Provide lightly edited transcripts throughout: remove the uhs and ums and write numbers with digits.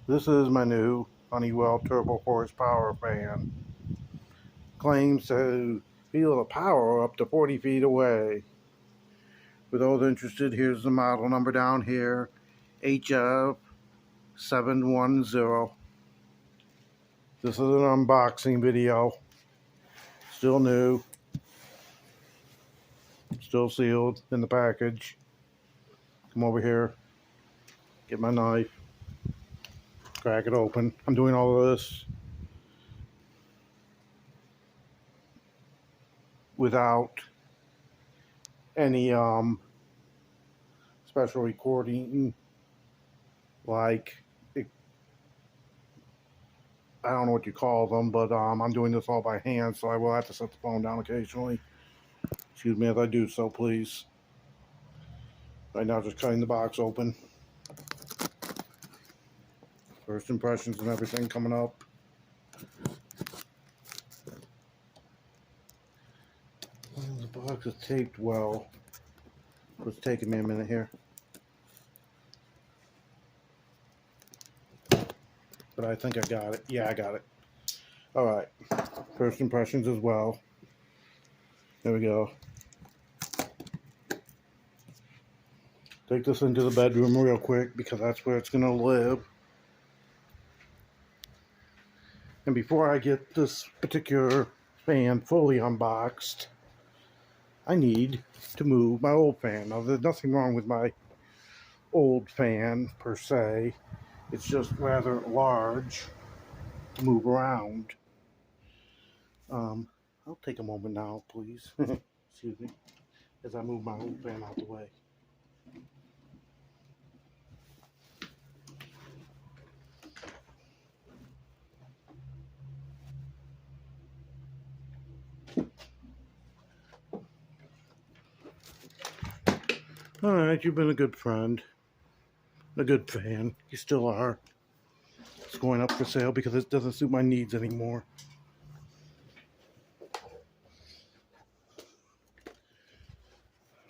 This is my new Honeywell Turbo Force power fan. Claims to feel the power up to 40 feet away. For those interested, here's the model number down here, HF710. This is an unboxing video. Still new. Still sealed in the package. Come over here. Get my knife. Crack it open. I'm doing all of this without any special recording, like, I don't know what you call them, but I'm doing this all by hand, so I will have to set the phone down occasionally. Excuse me as I do so, please. Right now, just cutting the box open. First impressions and everything coming up. The box is taped well. It's taking me a minute here. But I think I got it. Yeah, I got it. Alright. First impressions as well. There we go. Take this into the bedroom real quick because that's where it's going to live. And before I get this particular fan fully unboxed, I need to move my old fan. Now, there's nothing wrong with my old fan per se. It's just rather large to move around. I'll take a moment now, please. Excuse me, as I move my old fan out the way. Alright, you've been a good friend. A good fan. You still are. It's going up for sale because it doesn't suit my needs anymore.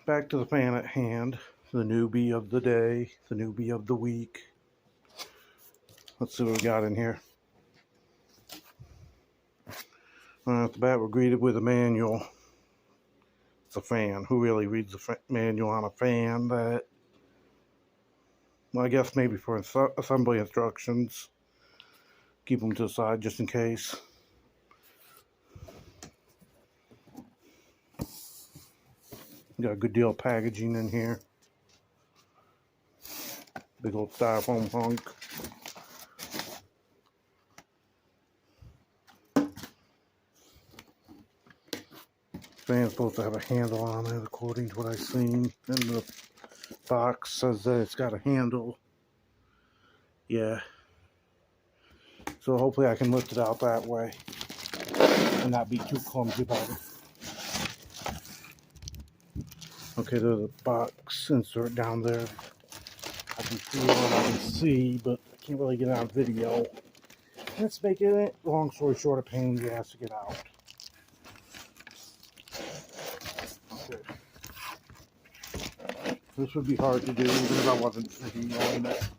Back to the fan at hand. The newbie of the day. The newbie of the week. Let's see what we got in here. Right off the bat, we're greeted with a manual. It's a fan. Who really reads the manual on a fan? That, well, I guess maybe for assembly instructions. Keep them to the side just in case. Got a good deal of packaging in here. Big old styrofoam hunk. Fan's supposed to have a handle on it according to what I've seen. And the box says that it's got a handle. Yeah. So hopefully I can lift it out that way and not be too clumsy about it. Okay, there's a box insert down there. I can feel what I can see, but I can't really get it on video. Let's make it, long story short, a pain in the ass to get out. Okay. This would be hard to do even if I wasn't videoing it.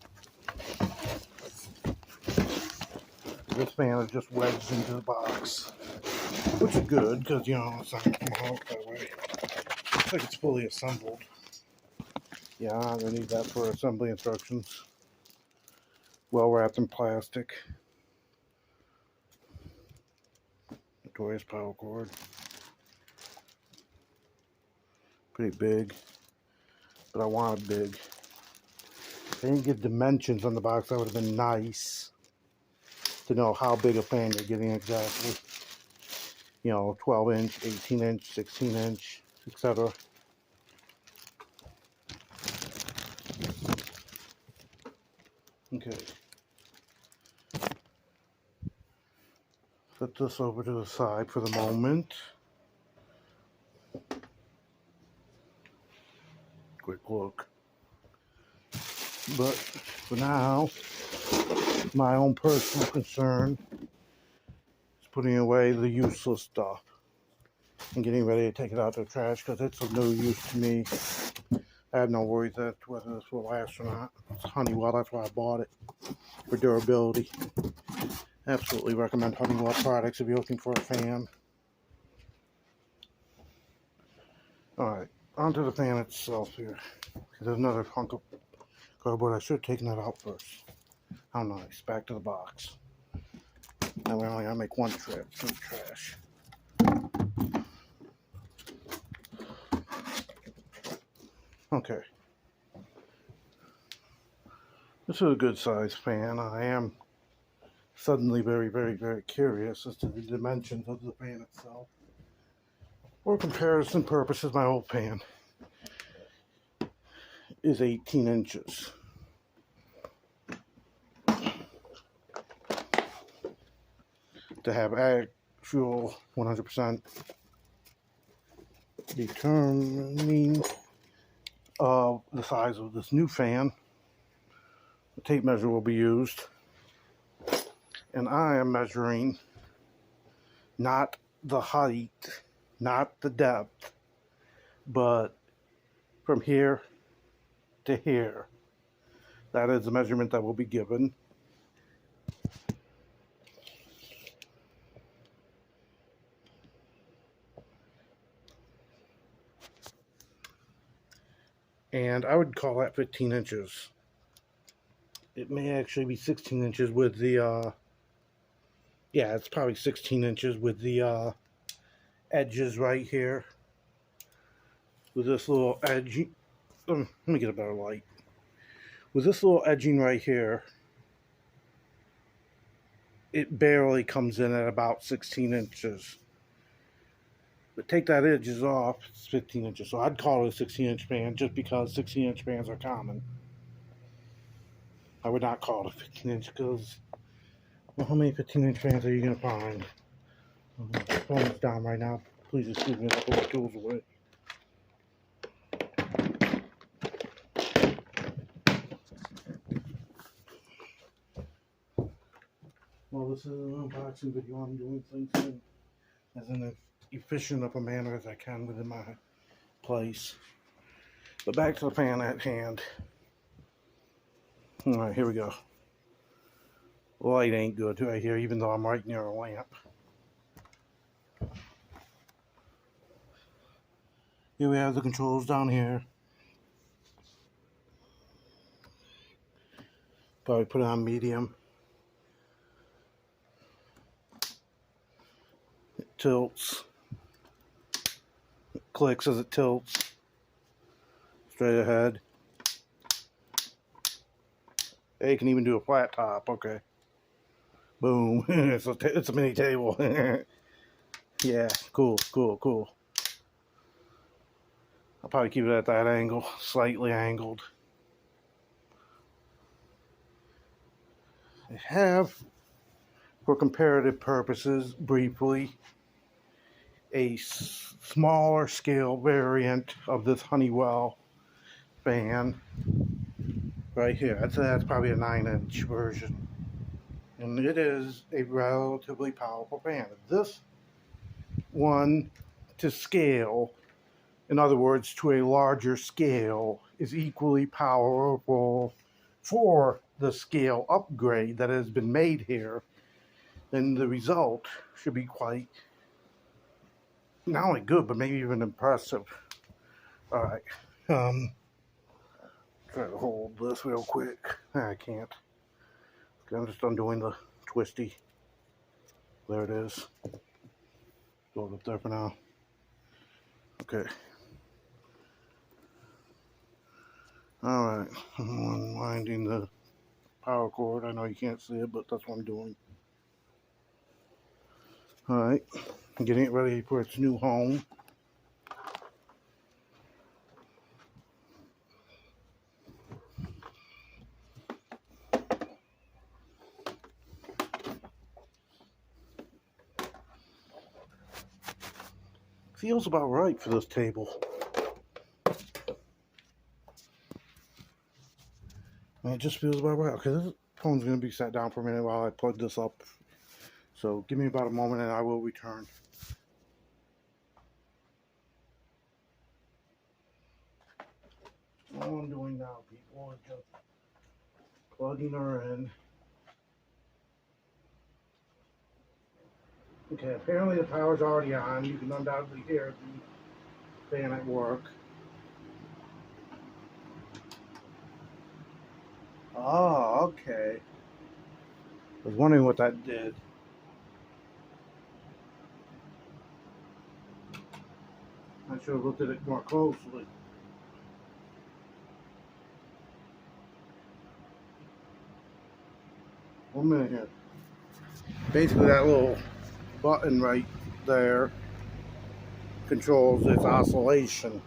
This fan is just wedged into the box, which is good because, you know, it's not going to come out that way. Looks like it's fully assembled. Yeah, I'm going to need that for assembly instructions. Well wrapped in plastic. Notorious power cord. Pretty big, but I want it big. If they didn't give dimensions on the box, that would have been nice to know how big a fan you're getting exactly. You know, 12 inch, 18 inch, 16 inch, etc. Okay. Set this over to the side for the moment. Quick look. But for now, my own personal concern is putting away the useless stuff and getting ready to take it out to the trash because it's of no use to me. I have no worries as to whether this will last or not. It's Honeywell, that's why I bought it. for durability. Absolutely recommend Honeywell products if you're looking for a fan. Alright, onto the fan itself here. There's another hunk of cardboard. I should have taken that out first. How nice. Back to the box. Now we only gotta make one trip through trash. Okay. This is a good size fan. I am suddenly very curious as to the dimensions of the fan itself. For comparison purposes, my old fan is 18 inches. To have actual 100% determining of the size of this new fan, the tape measure will be used, and I am measuring not the height, not the depth, but from here to here. That is the measurement that will be given. And I would call that 15 inches. It may actually be 16 inches with the, yeah, it's probably 16 inches with the edges right here. With this little edge, let me get a better light. With this little edging right here, it barely comes in at about 16 inches. But take that edges off, it's 15 inches. So I'd call it a 16-inch fan just because 16-inch fans are common. I would not call it a 15-inch because, well, how many 15-inch fans are you going to find? My phone's down right now. Please excuse me, I'll put my tools away. Well, this is an unboxing video. I'm doing things as an efficient of a manner as I can within my place. But back to the fan at hand. Alright, here we go. The light ain't good right here, even though I'm right near a lamp. Here we have the controls down here. Probably put it on medium. It tilts. It clicks as it tilts. Straight ahead. Hey, you can even do a flat top. Okay. Boom. It's a mini table. Yeah, cool. I'll probably keep it at that angle, slightly angled. I have, for comparative purposes, briefly, a smaller scale variant of this Honeywell fan right here. I'd say that's probably a 9-inch version. And it is a relatively powerful fan. This one, to scale, in other words, to a larger scale, is equally powerful for the scale upgrade that has been made here, then the result should be quite not only good, but maybe even impressive. Alright, try to hold this real quick. I can't. I'm just undoing the twisty. There it is. Throw it up there for now. Okay. Alright, I'm unwinding the power cord. I know you can't see it, but that's what I'm doing. Alright, I'm getting it ready for its new home. Feels about right for this table. And it just feels about right. Okay, this phone's going to be sat down for a minute while I plug this up. So give me about a moment and I will return. All I'm doing now, people, is just plugging her in Okay, apparently the power's already on. You can undoubtedly hear the fan at work. Oh, okay. I was wondering what that did. I should have looked at it more closely. One minute here. Basically, that little button right there controls its oscillation.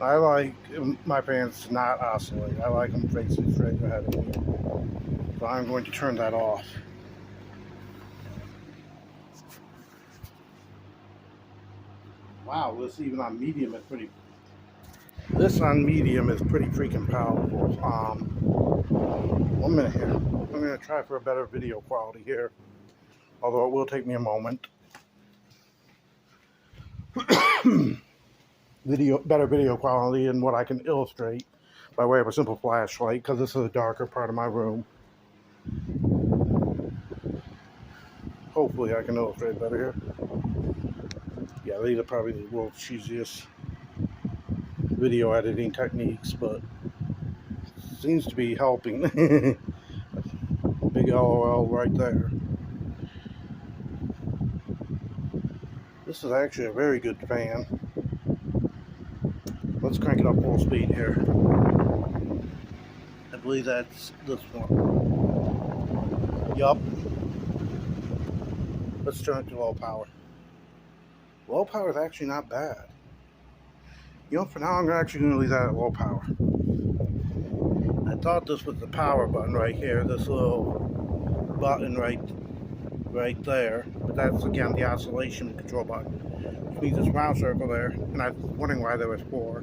I like my fans to not oscillate. I like them facing straight ahead of me. So I'm going to turn that off. Wow, this even on medium is pretty. This on medium is pretty freaking powerful. 1 minute here. I'm going to try for a better video quality here, although it will take me a moment. Better video quality and what I can illustrate by way of a simple flashlight, because this is a darker part of my room. Hopefully I can illustrate better here. Yeah, these are probably the world's cheesiest video editing techniques, but seems to be helping. Big LOL right there. This is actually a very good fan. Let's crank it up full speed here. I believe that's this one. Yup. Let's turn it to low power. Low power is actually not bad. You know, for now I'm actually going to leave that at low power. I thought this was the power button right here, this little button right there, but that's again the oscillation control button, which means this round circle there, and I was wondering why there was 4,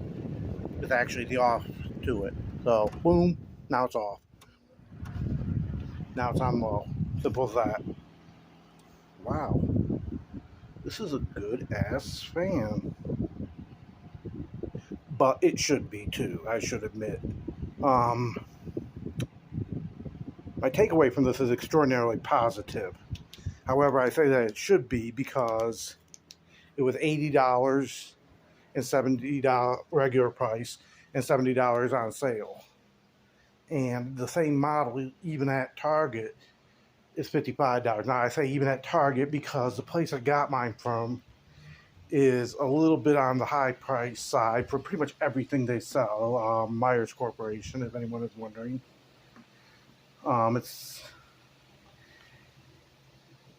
is actually the off to it. So boom, now it's off. Now it's on low. Simple as that. Wow, this is a good ass fan, but it should be too, I should admit. My takeaway from this is extraordinarily positive. However, I say that it should be because it was $80 and $70 regular price and $70 on sale. And the same model, even at Target, is $55. Now, I say even at Target because the place I got mine from is a little bit on the high price side for pretty much everything they sell. Myers Corporation, if anyone is wondering. It's,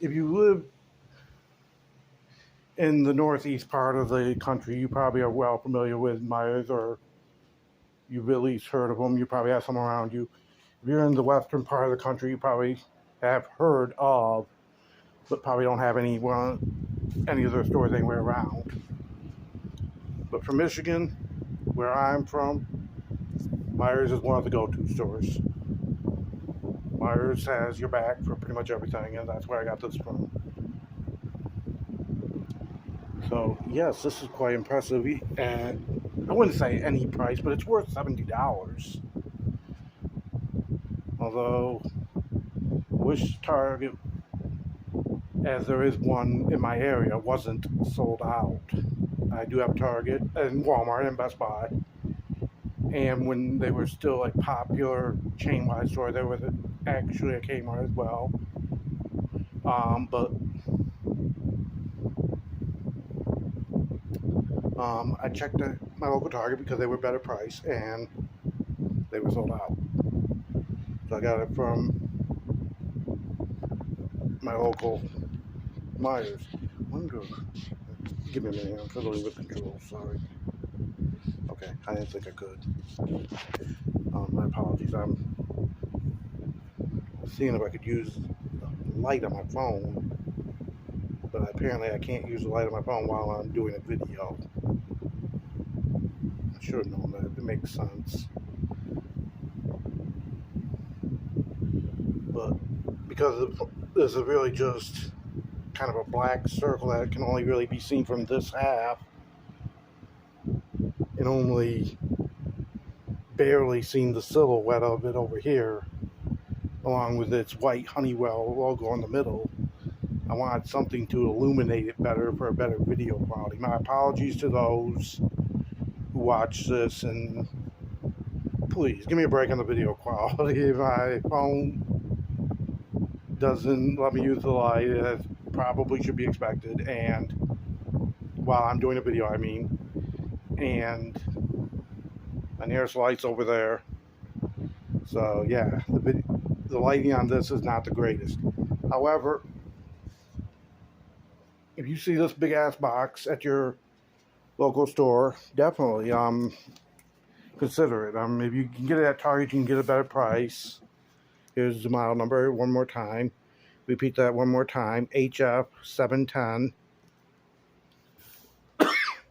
if you live in the northeast part of the country, you probably are well familiar with Myers, or you've at least heard of them. You probably have some around you. If you're in the western part of the country, you probably have heard of, but probably don't have any of their stores anywhere around. But for Michigan, where I'm from, Myers is one of the go-to stores. Myers has your back for pretty much everything, and that's where I got this from. So yes, this is quite impressive. And I wouldn't say any price, but it's worth $70. Although I wish Target, as there is one in my area, wasn't sold out. I do have Target and Walmart and Best Buy. And when they were still like popular chain-wide store, there was actually a Kmart as well. I checked my local Target because they were better price and they were sold out. So I got it from my local Myers. Give me a minute, I'm fiddling with controls, sorry. Okay, I didn't think I could. My apologies. I'm seeing if I could use the light on my phone, but apparently I can't use the light on my phone while I'm doing a video. I should have known that. It makes sense. But because this is really just kind of a black circle that can only really be seen from this half, and only barely seen the silhouette of it over here, along with its white Honeywell logo in the middle. I wanted something to illuminate it better for a better video quality. My apologies to those who watch this, and please give me a break on the video quality. My phone doesn't let me use the light as probably should be expected, and while I'm doing a video, I mean, and there's lights over there. So yeah, the lighting on this is not the greatest. However, if you see this big ass box at your local store, definitely consider it. If you can get it at Target, you can get a better price. Here's the model number one more time. Repeat that one more time. HF710.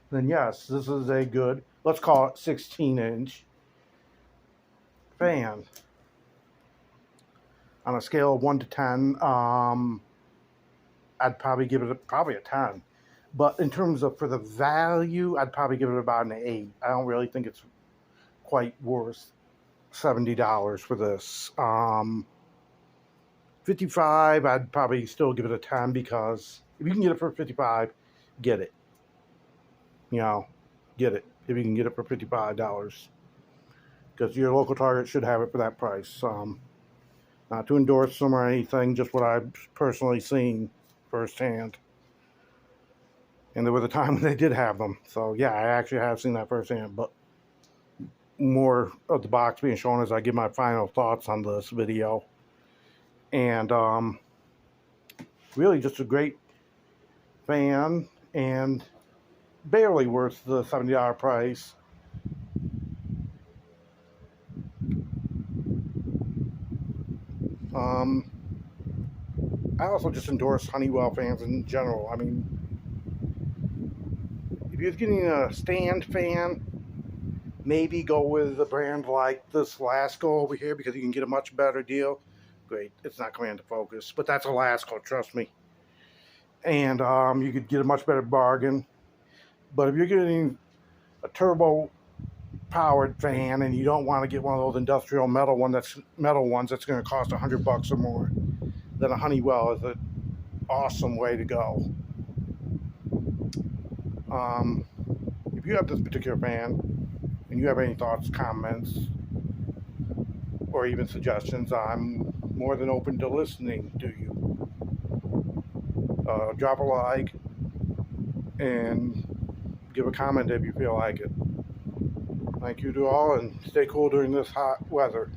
Then yes, this is a good, let's call it 16-inch fan. On a scale of 1 to 10, I'd probably give it a 10. But in terms of for the value, I'd probably give it about an 8. I don't really think it's quite worth $70 for this. 55, I'd probably still give it a 10, because if you can get it for 55, get it. You know, get it if you can get it for $55, because your local Target should have it for that price. Not to endorse them or anything, just what I've personally seen firsthand. And there was a time when they did have them, so yeah, I actually have seen that firsthand. But more of the box being shown as I give my final thoughts on this video. And really just a great fan, and barely worth the $70 price. I also just endorse Honeywell fans in general. I mean, if you're getting a stand fan, maybe go with a brand like this Lasco over here, because you can get a much better deal. Great, it's not coming into focus, but that's a Lasco, trust me. And you could get a much better bargain. But if you're getting a turbo powered fan and you don't want to get one of those industrial metal ones that's going to cost $100 or more, then a Honeywell is an awesome way to go. If you have this particular fan and you have any thoughts, comments, or even suggestions, I'm more than open to listening to you. Drop a like and give a comment if you feel like it. Thank you to all, and stay cool during this hot weather.